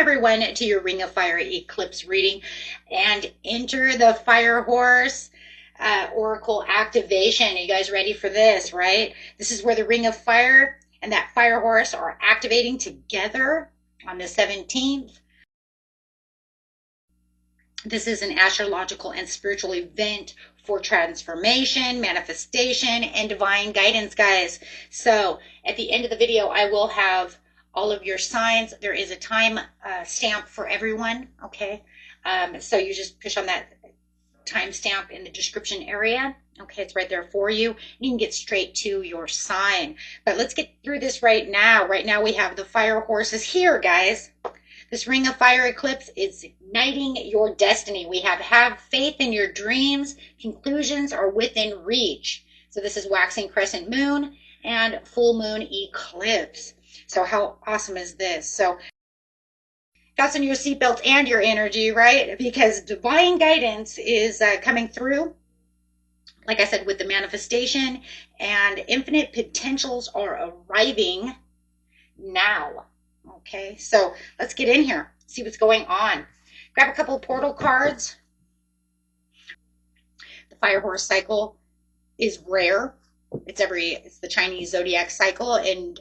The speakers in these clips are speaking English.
everyone to your Ring of Fire Eclipse reading, and enter the Fire Horse Oracle activation. Are you guys ready for this, right? This is where the Ring of Fire and that Fire Horse are activating together on the 17th. This is an astrological and spiritual event for transformation, manifestation, and divine guidance, guys. So at the end of the video, I will have all of your signs. There is a time stamp for everyone, okay? So you just push on that time stamp in the description area. Okay, it's right there for you. You can get straight to your sign. But let's get through this right now. Right now we have the Fire Horses here, guys. This Ring of Fire Eclipse is igniting your destiny. We have faith in your dreams. Conclusions are within reach. So this is waxing crescent moon and full moon eclipse. So how awesome is this? So fasten your seatbelt and your energy, right? Because divine guidance is coming through. Like I said, with the manifestation, and infinite potentials are arriving now. Okay, so let's get in here, see what's going on. Grab a couple of portal cards. The Fire Horse cycle is rare. It's the Chinese zodiac cycle, and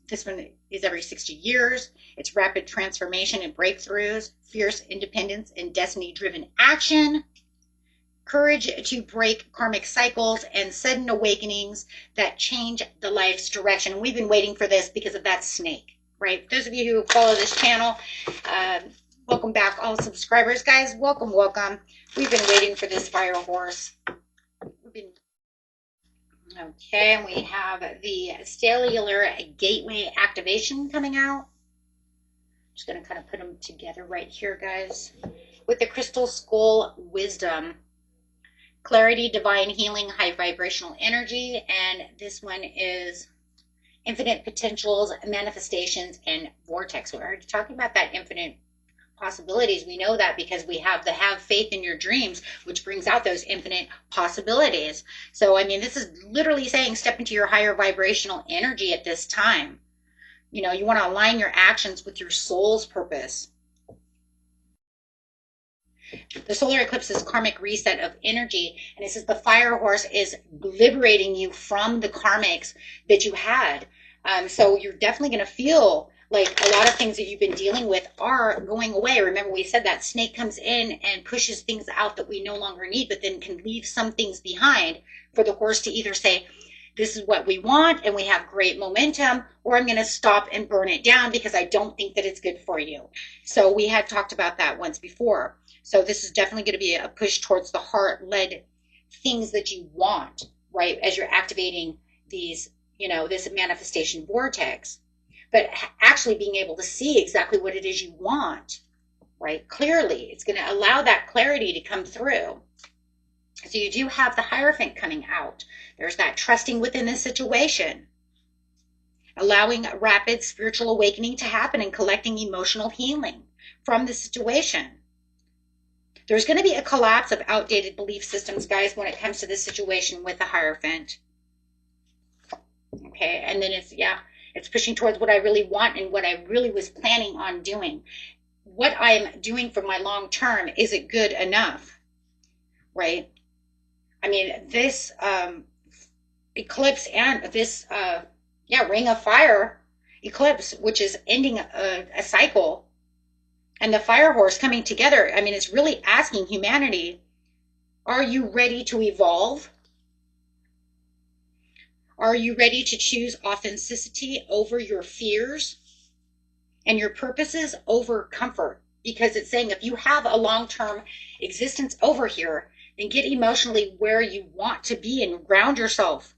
this one is every 60 years. It's rapid transformation and breakthroughs, fierce independence and destiny-driven action, courage to break karmic cycles, and sudden awakenings that change the life's direction. And we've been waiting for this because of that snake, right? Those of you who follow this channel, welcome back, all subscribers, guys. Welcome, welcome. We've been waiting for this Fire Horse. Okay, and we have the Stellar Gateway activation coming out. Just going to kind of put them together right here, guys. With the Crystal Skull Wisdom, clarity, divine healing, high vibrational energy, and this one is infinite potentials, manifestations, and vortex. We're already talking about that infinite possibilities. We know that because we have the have faith in your dreams, which brings out those infinite possibilities. So, I mean, this is literally saying step into your higher vibrational energy at this time. You know, you want to align your actions with your soul's purpose. The solar eclipse is karmic reset of energy, and it says the Fire Horse is liberating you from the karmics that you had. So you're definitely going to feel like a lot of things that you've been dealing with are going away. Remember, we said that snake comes in and pushes things out that we no longer need, but then can leave some things behind for the horse to either say, this is what we want and we have great momentum, or I'm going to stop and burn it down because I don't think that it's good for you. So we had talked about that once before. So this is definitely going to be a push towards the heart-led things that you want, right? As you're activating these, you know, this manifestation vortex. But actually being able to see exactly what it is you want, right? Clearly, it's going to allow that clarity to come through. So you do have the Hierophant coming out. There's that trusting within the situation, allowing rapid spiritual awakening to happen and collecting emotional healing from the situation. There's going to be a collapse of outdated belief systems, guys, when it comes to this situation with the Hierophant. Okay, and then it's pushing towards what I really want and what I really was planning on doing. What I'm doing for my long term, is it good enough? Right? I mean, this eclipse and this Ring of Fire eclipse, which is ending a cycle, and the Fire Horse coming together, I mean, it's really asking humanity, are you ready to evolve? Are you ready to choose authenticity over your fears and your purposes over comfort? Because it's saying if you have a long-term existence over here, then get emotionally where you want to be and ground yourself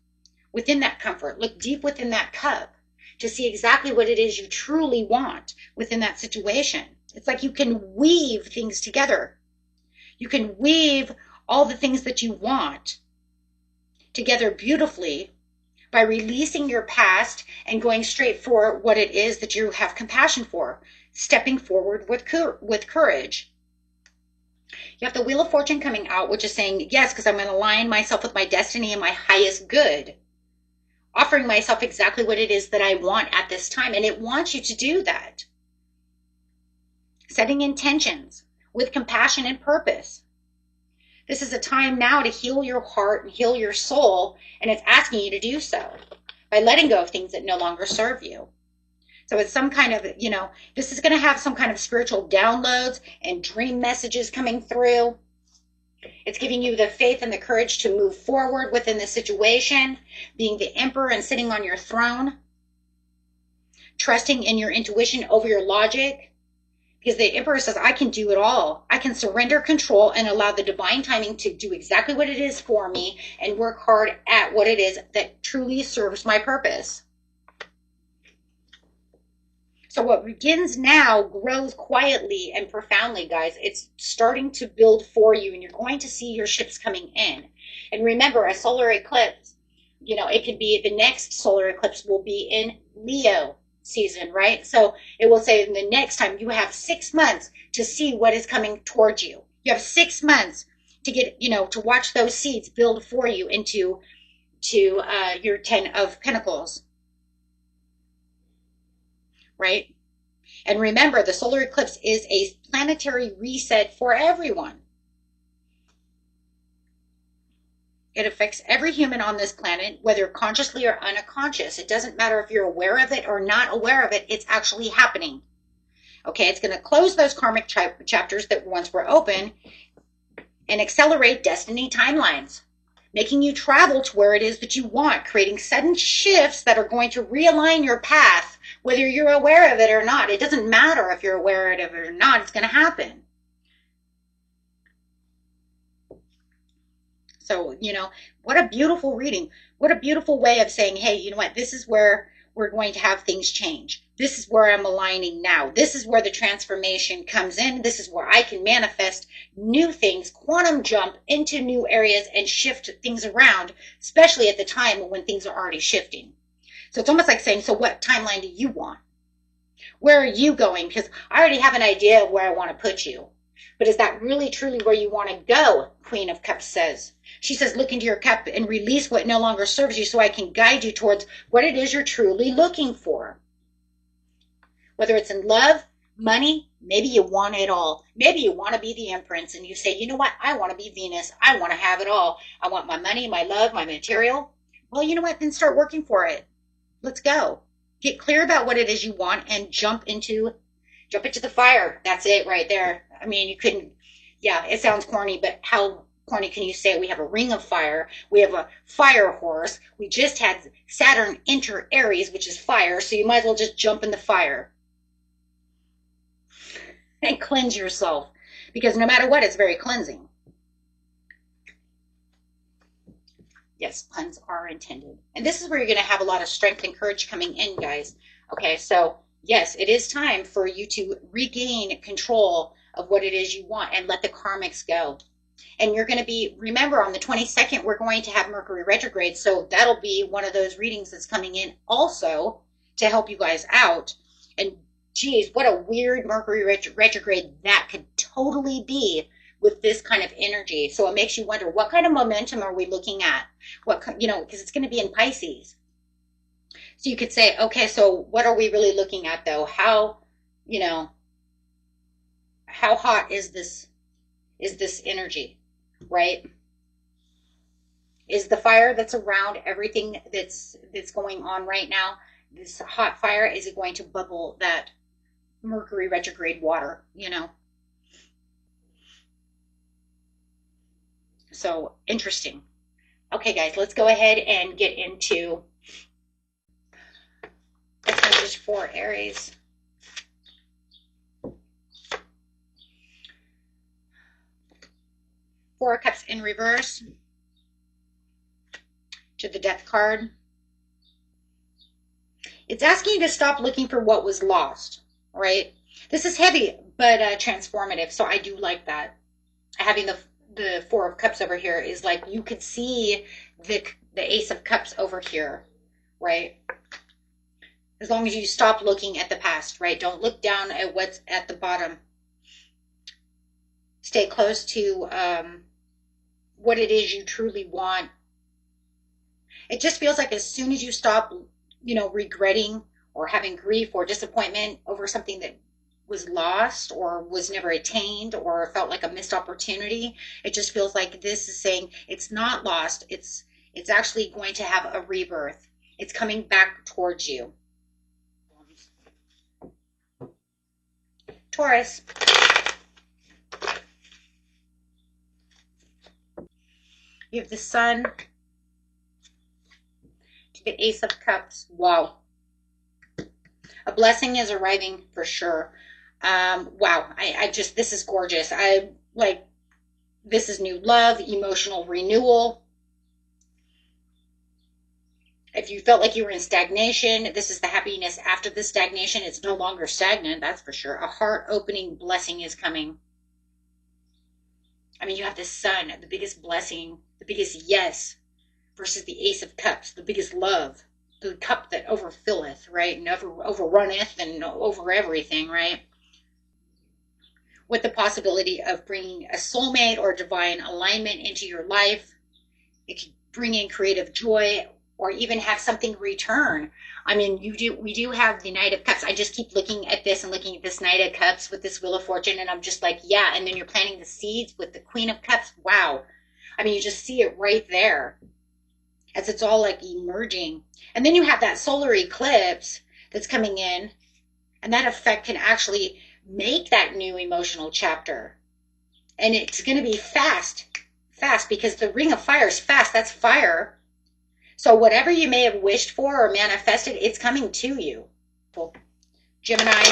within that comfort. Look deep within that cup to see exactly what it is you truly want within that situation. It's like you can weave things together. You can weave all the things that you want together beautifully by releasing your past and going straight for what it is that you have compassion for, stepping forward with courage. You have the Wheel of Fortune coming out, which is saying, yes, because I'm going to align myself with my destiny and my highest good, offering myself exactly what it is that I want at this time. And it wants you to do that. setting intentions with compassion and purpose. This is a time now to heal your heart and heal your soul, and it's asking you to do so by letting go of things that no longer serve you. So it's some kind of, this is going to have some kind of spiritual downloads and dream messages coming through. It's giving you the faith and the courage to move forward within the situation, being the emperor and sitting on your throne, trusting in your intuition over your logic. Because the emperor says, I can do it all. I can surrender control and allow the divine timing to do exactly what it is for me and work hard at what it is that truly serves my purpose. So what begins now grows quietly and profoundly, guys. It's starting to build for you, and you're going to see your ships coming in. And remember, a solar eclipse, it could be the next solar eclipse will be in Leo season, right? So it will say the next time you have 6 months to see what is coming towards you. You have 6 months to get, to watch those seeds build for you into your 10 of Pentacles, right? And remember, the solar eclipse is a planetary reset for everyone. It affects every human on this planet, whether consciously or unconscious. It doesn't matter if you're aware of it or not aware of it. It's actually happening. Okay, it's going to close those karmic chapters that once were open and accelerate destiny timelines, making you travel to where it is that you want, creating sudden shifts that are going to realign your path, whether you're aware of it or not. It doesn't matter if you're aware of it or not. It's going to happen. So, what a beautiful reading. What a beautiful way of saying, hey, you know what? This is where we're going to have things change. This is where I'm aligning now. This is where the transformation comes in. This is where I can manifest new things, quantum jump into new areas and shift things around, especially at the time when things are already shifting. So it's almost like saying, so what timeline do you want? Where are you going? Because I already have an idea of where I want to put you. But is that really truly where you want to go? Queen of Cups says. She says, look into your cup and release what no longer serves you so I can guide you towards what it is you're truly looking for. Whether it's in love, money, maybe you want it all. Maybe you want to be the Empress and you say, you know what? I want to be Venus. I want to have it all. I want my money, my love, my material. Well, you know what? Then start working for it. Let's go. Get clear about what it is you want and jump into the fire. That's it right there. I mean, you couldn't, it sounds corny, but how corny can you say? We have a ring of fire. We have a fire horse. We just had Saturn enter Aries, which is fire. So you might as well just jump in the fire and cleanse yourself, because no matter what, it's very cleansing. Yes, puns are intended. And this is where you're going to have a lot of strength and courage coming in, guys. Okay, so yes, it is time for you to regain control of what it is you want and let the karmics go. And you're going to be, remember, on the 22nd, we're going to have Mercury retrograde. So that'll be one of those readings that's coming in also to help you guys out. And geez, what a weird Mercury retrograde that could totally be with this kind of energy. So it makes you wonder, what kind of momentum are we looking at? Because it's going to be in Pisces. So you could say, okay, so what are we really looking at though? How hot is this energy, right? Is the fire that's around everything that's going on right now, this hot fire, is it going to bubble that Mercury retrograde water, So interesting. Okay, guys, let's go ahead and get into message for Aries. Four of Cups in reverse to the Death card. It's asking you to stop looking for what was lost, right? This is heavy, but transformative, so I do like that. Having the Four of Cups over here is like you could see the Ace of Cups over here, right? As long as you stop looking at the past, right? Don't look down at what's at the bottom. Stay close to what it is you truly want. It just feels like as soon as you stop, regretting or having grief or disappointment over something that was lost or was never attained or felt like a missed opportunity. It just feels like this is saying it's not lost. It's actually going to have a rebirth. It's coming back towards you. Taurus. You have the Sun to the Ace of Cups. Wow. A blessing is arriving for sure. Wow. I just, this is gorgeous. I like, this is new love, emotional renewal. If you felt like you were in stagnation, this is the happiness after the stagnation. It's no longer stagnant, that's for sure. A heart-opening blessing is coming. I mean, you have the Sun, the biggest blessing, the biggest yes, versus the Ace of Cups, the biggest love, the cup that overfilleth, right? And overrunneth and over everything, right? With the possibility of bringing a soulmate or divine alignment into your life. It could bring in creative joy, or even have something return. I mean, we do have the Knight of Cups. I just keep looking at this and looking at this Knight of Cups with this Wheel of Fortune, and I'm just like, yeah. And then you're planting the seeds with the Queen of Cups. Wow. I mean, you just see it right there as it's all like emerging. And then you have that solar eclipse that's coming in, and that effect can actually make that new emotional chapter. And it's going to be fast, because the Ring of Fire is fast. That's fire. So whatever you may have wished for or manifested, it's coming to you. Gemini.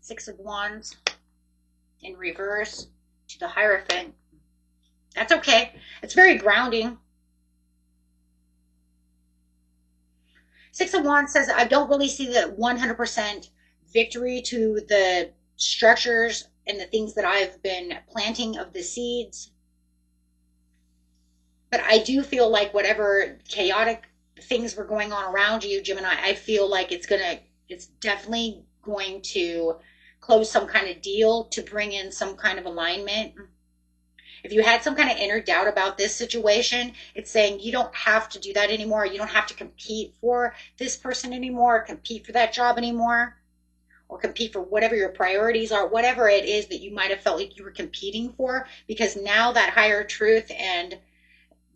Six of Wands in reverse to the Hierophant. That's okay. It's very grounding. Six of Wands says, I don't really see the 100% victory to the structures and the things that I've been planting of the seeds. But I do feel like whatever chaotic things were going on around you, Gemini, I feel like it's definitely going to close some kind of deal to bring in some kind of alignment. If you had some kind of inner doubt about this situation, it's saying you don't have to do that anymore. You don't have to compete for this person anymore, compete for that job anymore, or compete for whatever your priorities are, whatever it is that you might have felt like you were competing for, because now that higher truth and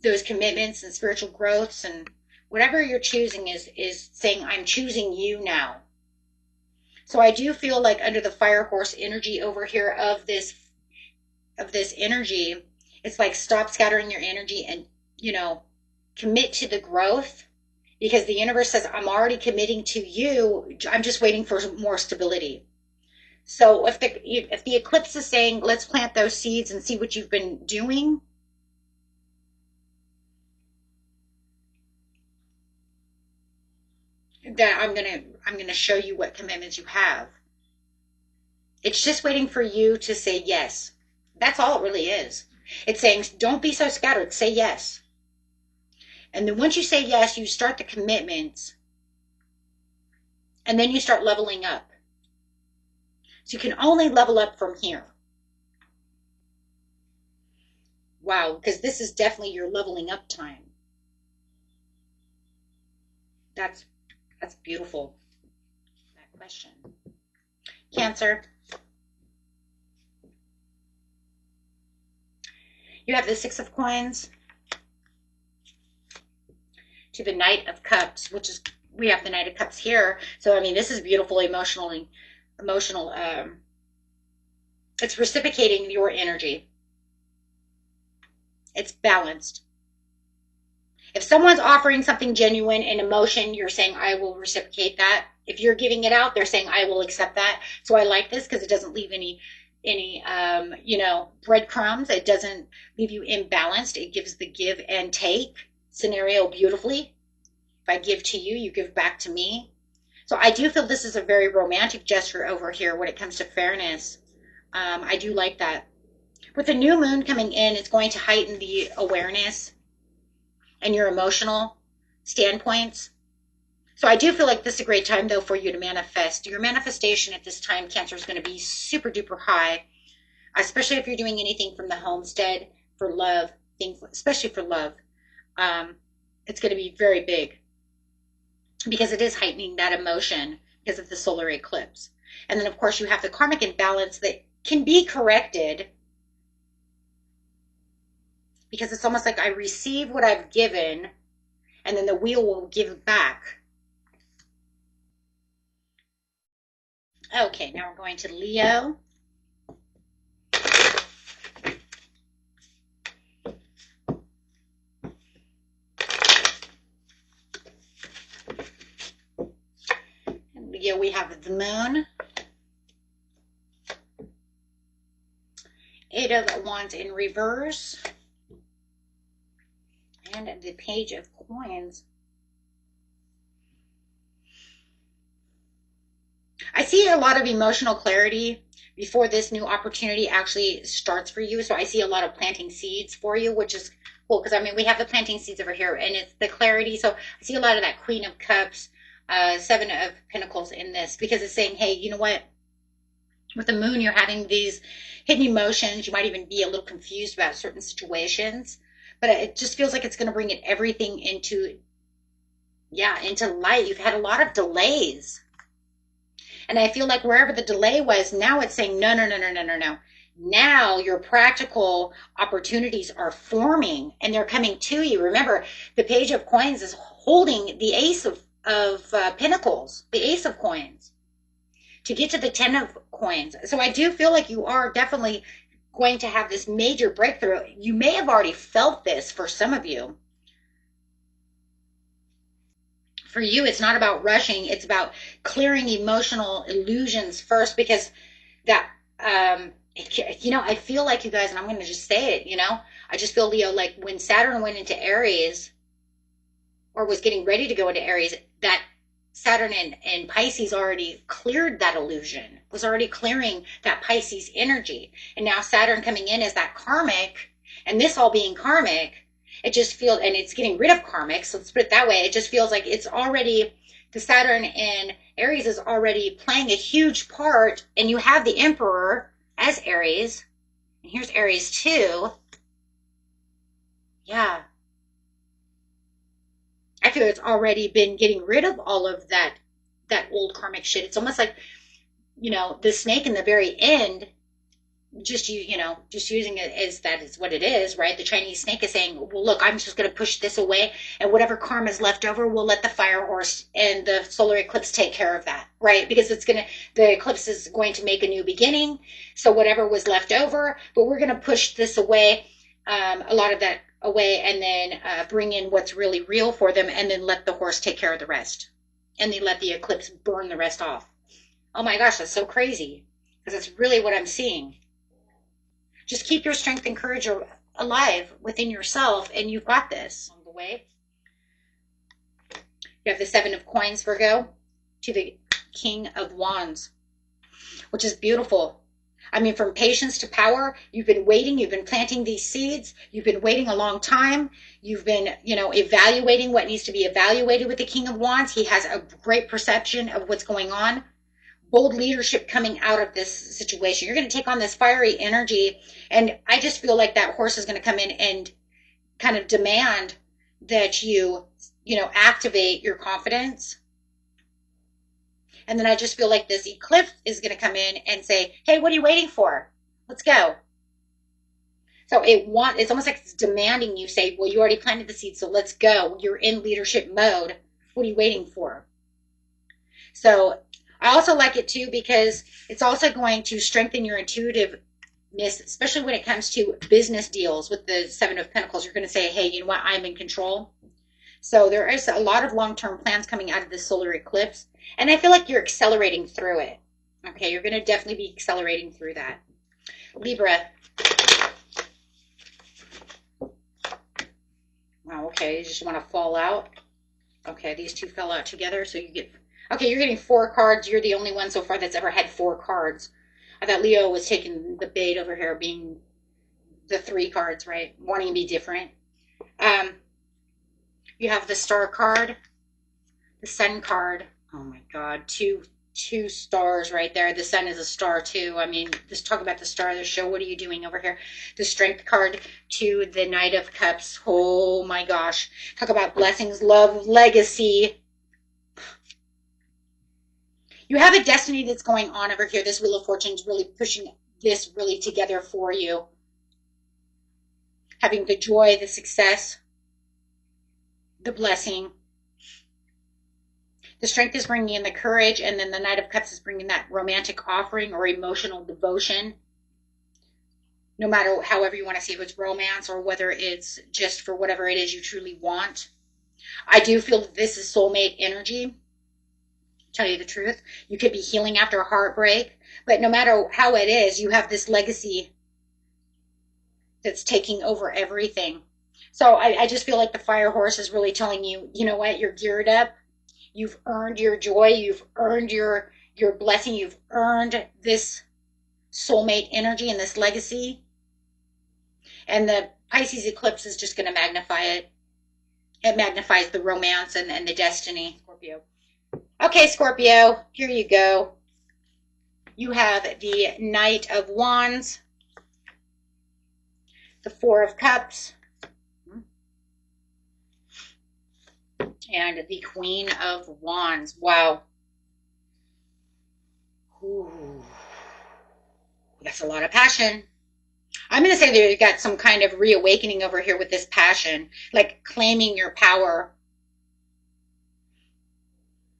those commitments and spiritual growths and whatever you're choosing is saying, I'm choosing you now. So I do feel like under the fire horse energy over here of this energy, it's like stop scattering your energy and, commit to the growth. Because the universe says, I'm already committing to you. I'm just waiting for more stability. So if the eclipse is saying, let's plant those seeds and see what you've been doing, that I'm gonna show you what commitments you have. It's just waiting for you to say yes. That's all it really is. It's saying, don't be so scattered. Say yes. And then once you say yes, you start the commitments. And then you start leveling up. So you can only level up from here. Wow, because this is definitely your leveling up time. That's beautiful. That question. Cancer. You have the Six of Coins to the Knight of Cups, which is, we have the Knight of Cups here. So, I mean, this is beautiful, emotional. It's reciprocating your energy. It's balanced. If someone's offering something genuine in emotion, you're saying, I will reciprocate that. If you're giving it out, they're saying, I will accept that. So I like this because it doesn't leave any breadcrumbs. It doesn't leave you imbalanced. It gives the give and take scenario beautifully. If I give to you, you give back to me. So I do feel this is a very romantic gesture over here when it comes to fairness. I do like that. With the new moon coming in, it's going to heighten the awareness and your emotional standpoints. So I do feel like this is a great time, though, for you to manifest. Your manifestation at this time, Cancer, is going to be super duper high, especially if you're doing anything from the homestead for love, things, especially for love. It's going to be very big. because it is heightening that emotion because of the solar eclipse. And then, of course, you have the karmic imbalance that can be corrected, because it's almost like I receive what I've given, and then the wheel will give back. Okay, now we're going to Leo. And Leo, we have the moon. 8 of Wands in reverse. And the Page of Coins. I see a lot of emotional clarity before this new opportunity actually starts for you. So I see a lot of planting seeds for you, which is cool, because I mean, we have the planting seeds over here, and it's the clarity. So I see a lot of that Queen of Cups, 7 of Pentacles in this, because it's saying, hey, you know what? With the moon, you're having these hidden emotions. You might even be a little confused about certain situations, but it just feels like it's going to bring it everything into light. You've had a lot of delays. And I feel like wherever the delay was, now it's saying, no, no, no, no, no, no, no. Now your practical opportunities are forming, and they're coming to you. Remember, the Page of Coins is holding the Ace of Pentacles, the Ace of Coins, to get to the 10 of Coins. So I do feel like you are definitely going to have this major breakthrough. You may have already felt this for some of you. For you, it's not about rushing. It's about clearing emotional illusions first, because that, I feel like, you guys, and I'm going to just say it, I just feel, Leo, like when Saturn went into Aries, or was getting ready to go into Aries, that Saturn and Pisces already cleared that illusion, was already clearing that Pisces energy. And now Saturn coming in as that karmic, and this all being karmic, it just feels, and it's getting rid of karmic, so let's put it that way. It just feels like it's already, the Saturn in Aries is already playing a huge part, and you have the Emperor as Aries, and here's Aries too. Yeah. I feel it's already been getting rid of all of that old karmic shit. It's almost like, the snake in the very end, just using it as that is what it is, right? The Chinese snake is saying, well, look, I'm just going to push this away, and whatever karma is left over, we'll let the fire horse and the solar eclipse take care of that, right? Because the eclipse is going to make a new beginning. So whatever was left over, but we're going to push this away, a lot of that away, and then bring in what's really real for them, and then let the horse take care of the rest. And they let the eclipse burn the rest off. Oh my gosh, that's so crazy, because that's really what I'm seeing. Just keep your strength and courage alive within yourself, and you've got this on the way. You have the 7 of Coins, Virgo, to the King of Wands, which is beautiful. I mean, from patience to power, you've been waiting, you've been planting these seeds, you've been waiting a long time, you've been, evaluating what needs to be evaluated with the King of Wands. He has a great perception of what's going on. Bold leadership coming out of this situation. You're going to take on this fiery energy, and I just feel like that horse is going to come in and kind of demand that you activate your confidence. And then I just feel like this eclipse is going to come in and say, hey, what are you waiting for? Let's go. So it's almost like it's demanding you say, well, you already planted the seed, so let's go. You're in leadership mode. What are you waiting for? So I also like it too, because it's also going to strengthen your intuitiveness, especially when it comes to business deals with the 7 of Pentacles. You're going to say, hey, you know what? I'm in control. So there is a lot of long-term plans coming out of this solar eclipse. And I feel like you're accelerating through it. Okay, you're going to definitely be accelerating through that. Libra. Wow, okay, you just want to fall out. Okay, these two fell out together, so you get... Okay, you're getting 4 cards. You're the only one so far that's ever had 4 cards. I thought Leo was taking the bait over here, being the 3 cards, right? Wanting to be different. You have the Star card, the Sun card. Oh my God, two stars right there. The Sun is a star too. I mean, just talk about the star of the show. What are you doing over here? The Strength card to the Knight of Cups. Oh my gosh. Talk about blessings, love, legacy. You have a destiny that's going on over here. This Wheel of Fortune is really pushing this really together for you. Having the joy, the success, the blessing. The Strength is bringing in the courage, and then the Knight of Cups is bringing that romantic offering or emotional devotion. No matter however you want to see it, it's romance or whether it's just for whatever it is you truly want. I do feel that this is soulmate energy. Tell you the truth. You could be healing after a heartbreak, but no matter how it is, you have this legacy that's taking over everything. So I just feel like the Fire Horse is really telling you, you know what, you're geared up. You've earned your joy. You've earned your blessing. You've earned this soulmate energy and this legacy. And the Pisces eclipse is just going to magnify it. It magnifies the romance and the destiny. Scorpio. Okay, Scorpio, here you go. You have the Knight of Wands, the Four of Cups, and the Queen of Wands. Wow. Ooh. That's a lot of passion. I'm going to say that you got some kind of reawakening over here with this passion, like claiming your power.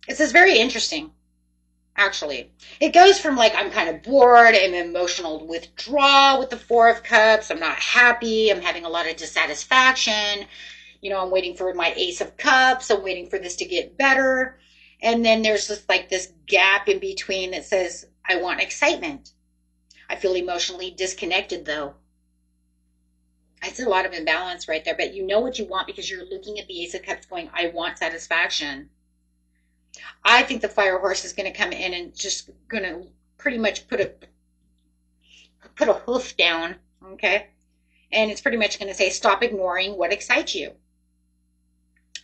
This is very interesting, actually. It goes from like, I'm kind of bored, I'm emotional withdrawal with the Four of Cups, I'm not happy, I'm having a lot of dissatisfaction, you know, I'm waiting for my Ace of Cups, I'm waiting for this to get better. And then there's just like this gap in between that says, I want excitement. I feel emotionally disconnected though. I see a lot of imbalance right there, but you know what you want because you're looking at the Ace of Cups going, I want satisfaction. I think the Fire Horse is going to come in and just going to pretty much put a hoof down, okay? And it's pretty much going to say, stop ignoring what excites you.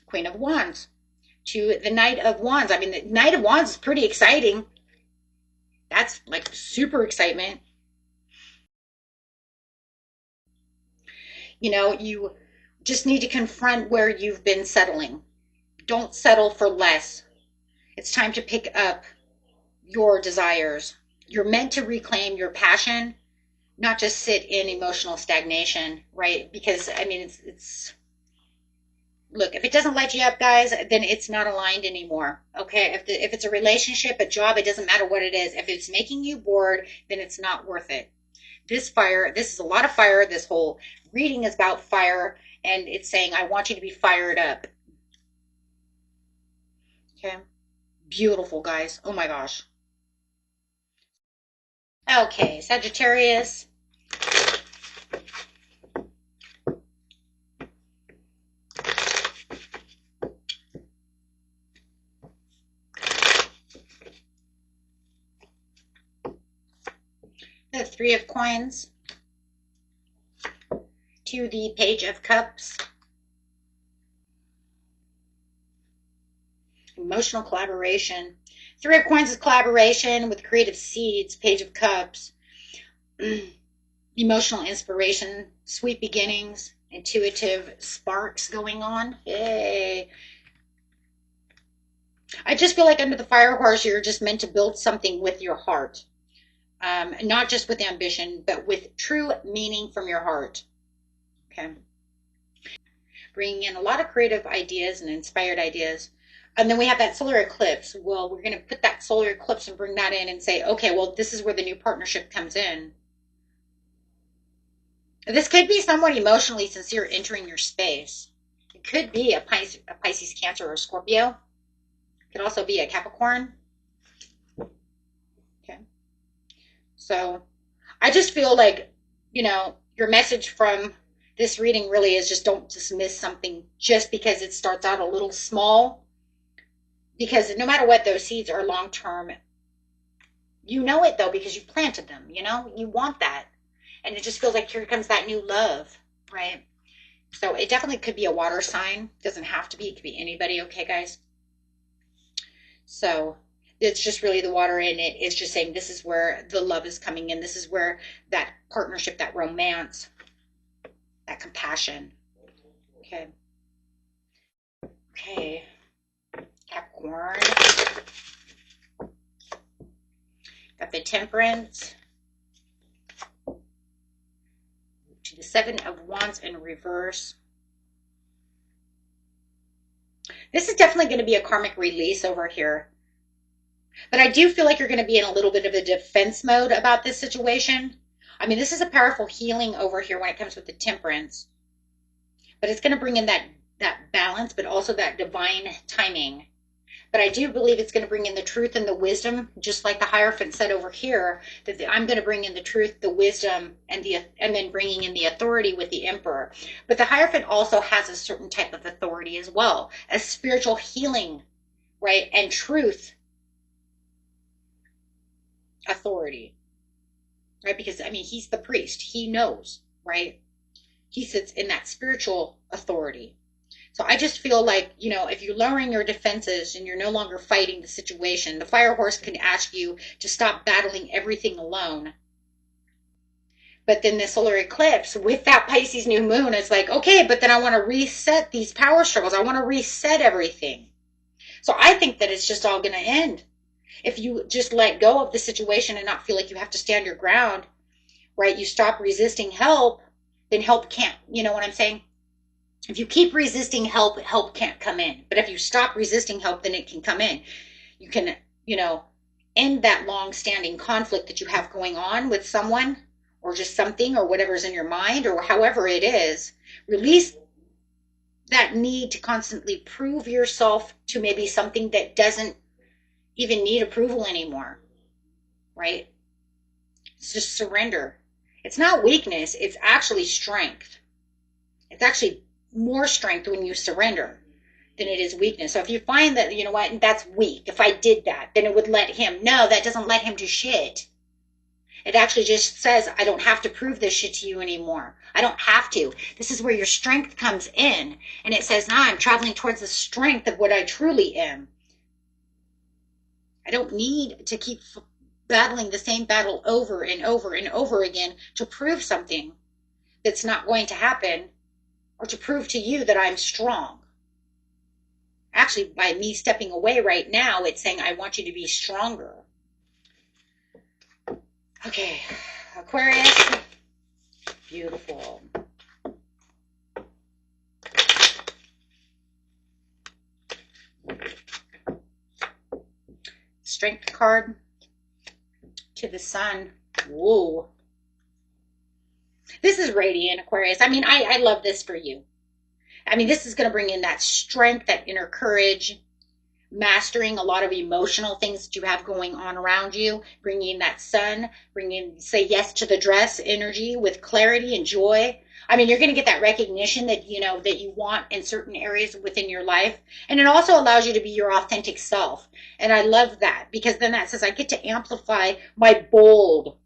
Queen of Wands to the Knight of Wands. I mean, the Knight of Wands is pretty exciting. That's like super excitement. You know, you just need to confront where you've been settling. Don't settle for less. It's time to pick up your desires. You're meant to reclaim your passion, not just sit in emotional stagnation, right? Because, I mean, it's look, if it doesn't light you up, guys, then it's not aligned anymore, okay? If it's a relationship, a job, it doesn't matter what it is. If it's making you bored, then it's not worth it. This is a lot of fire. This whole reading is about fire, and it's saying, I want you to be fired up. Okay? Beautiful, guys. Oh my gosh. Okay, Sagittarius. The Three of Coins to the Page of Cups. Emotional collaboration. Three of Coins is collaboration with creative seeds. Page of Cups. Emotional inspiration. Sweet beginnings. Intuitive sparks going on. Yay. I just feel like under the Fire Horse, you're just meant to build something with your heart. Not just with ambition, but with true meaning from your heart. Okay. Bringing in a lot of creative ideas and inspired ideas. And then we have that solar eclipse. Well, we're going to put that solar eclipse and bring that in and say, okay, well, this is where the new partnership comes in. This could be someone emotionally sincere entering your space. It could be a Pisces, Cancer, or Scorpio. It could also be a Capricorn. Okay. So I just feel like, you know, your message from this reading really is just don't dismiss something just because it starts out a little small. Because no matter what, those seeds are long-term. You know it, though, because you planted them, you know? You want that. And it just feels like here comes that new love, right? So it definitely could be a water sign. It doesn't have to be. It could be anybody, okay, guys? So it's just really the water in it. It's just saying this is where the love is coming in. This is where that partnership, that romance, that compassion. Okay. Okay. Capricorn. Got the Temperance. To the Seven of Wands in reverse. This is definitely going to be a karmic release over here. But I do feel like you're going to be in a little bit of a defense mode about this situation. I mean, this is a powerful healing over here when it comes with the Temperance. But it's going to bring in that balance, but also that divine timing. But I do believe it's going to bring in the truth and the wisdom, just like the Hierophant said over here, that I'm going to bring in the truth, the wisdom, and then bringing in the authority with the Emperor. But the Hierophant also has a certain type of authority as well, a spiritual healing, right, and truth authority, right? Because, I mean, he's the priest. He knows, right? He sits in that spiritual authority. So I just feel like, you know, if you're lowering your defenses and you're no longer fighting the situation, the Fire Horse can ask you to stop battling everything alone. But then the solar eclipse with that Pisces new moon is like, okay, but then I want to reset these power struggles. I want to reset everything. So I think that it's just all going to end. If you just let go of the situation and not feel like you have to stand your ground, right? You stop resisting help, then help can't, you know what I'm saying? If you keep resisting help, help can't come in. But if you stop resisting help, then it can come in. You can, you know, end that long-standing conflict that you have going on with someone or just something or whatever's in your mind or however it is. Release that need to constantly prove yourself to maybe something that doesn't even need approval anymore, right? It's just surrender. It's not weakness. It's actually strength. It's actually more strength when you surrender than it is weakness. So if you find that, you know what, that's weak, if I did that, then it would let him. No, that doesn't let him do shit. It actually just says, I don't have to prove this shit to you anymore. I don't have to. This is where your strength comes in. And it says, nah, I'm traveling towards the strength of what I truly am. I don't need to keep battling the same battle over and over and over again to prove something that's not going to happen, or to prove to you that I'm strong. Actually, by me stepping away right now, it's saying I want you to be stronger. Okay, Aquarius. Beautiful. Strength card to the Sun. Whoa. This is radiant, Aquarius. I mean, I love this for you. I mean, this is going to bring in that strength, that inner courage, mastering a lot of emotional things that you have going on around you, bringing in that Sun, bringing, say yes to the dress energy with clarity and joy. I mean, you're going to get that recognition that, you know, that you want in certain areas within your life. And it also allows you to be your authentic self. And I love that, because then that says I get to amplify my bold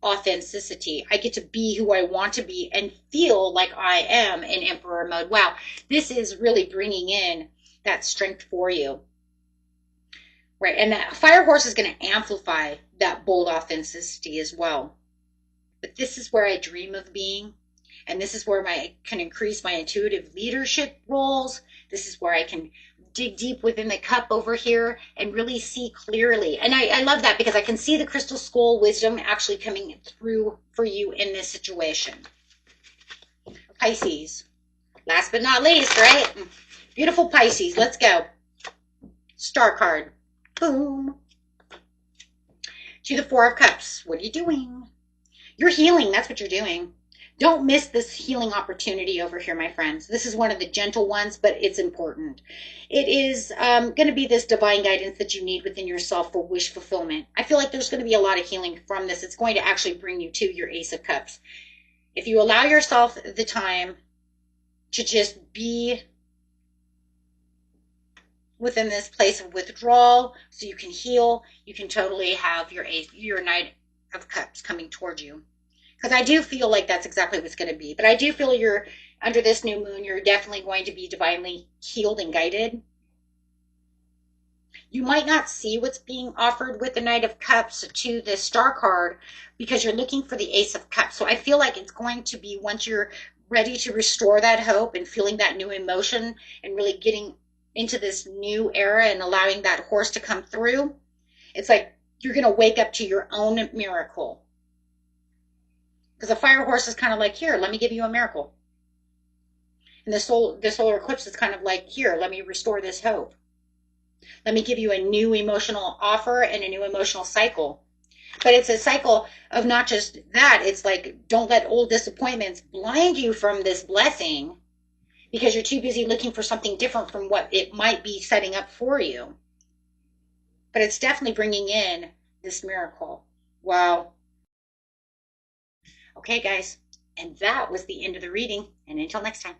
authenticity. I get to be who I want to be and feel like I am in Emperor mode. Wow, this is really bringing in that strength for you. Right, and that Fire Horse is going to amplify that bold authenticity as well. But this is where I dream of being, and this is where I can increase my intuitive leadership roles. This is where I can dig deep within the cup over here and really see clearly. And I love that, because I can see the crystal skull wisdom actually coming through for you in this situation. Pisces. Last but not least, right? Beautiful Pisces. Let's go. Star card. Boom. To the Four of Cups. What are you doing? You're healing. That's what you're doing. Don't miss this healing opportunity over here, my friends. This is one of the gentle ones, but it's important. It is going to be this divine guidance that you need within yourself for wish fulfillment. I feel like there's going to be a lot of healing from this. It's going to actually bring you to your Ace of Cups. If you allow yourself the time to just be within this place of withdrawal so you can heal, you can totally have your Knight of Cups coming towards you. Because I do feel like that's exactly what's going to be. But I do feel you're, under this new moon, you're definitely going to be divinely healed and guided. You might not see what's being offered with the Knight of Cups to the Star card because you're looking for the Ace of Cups. So I feel like it's going to be, once you're ready to restore that hope and feeling that new emotion and really getting into this new era and allowing that horse to come through, it's like You're going to wake up to your own miracle. Because a fire horse is kind of like, here, let me give you a miracle. And the solar eclipse is kind of like, here, let me restore this hope. Let me give you a new emotional offer and a new emotional cycle. But it's a cycle of not just that. It's like, don't let old disappointments blind you from this blessing because you're too busy looking for something different from what it might be setting up for you. But it's definitely bringing in this miracle. Wow. Okay, guys. And that was the end of the reading. And until next time.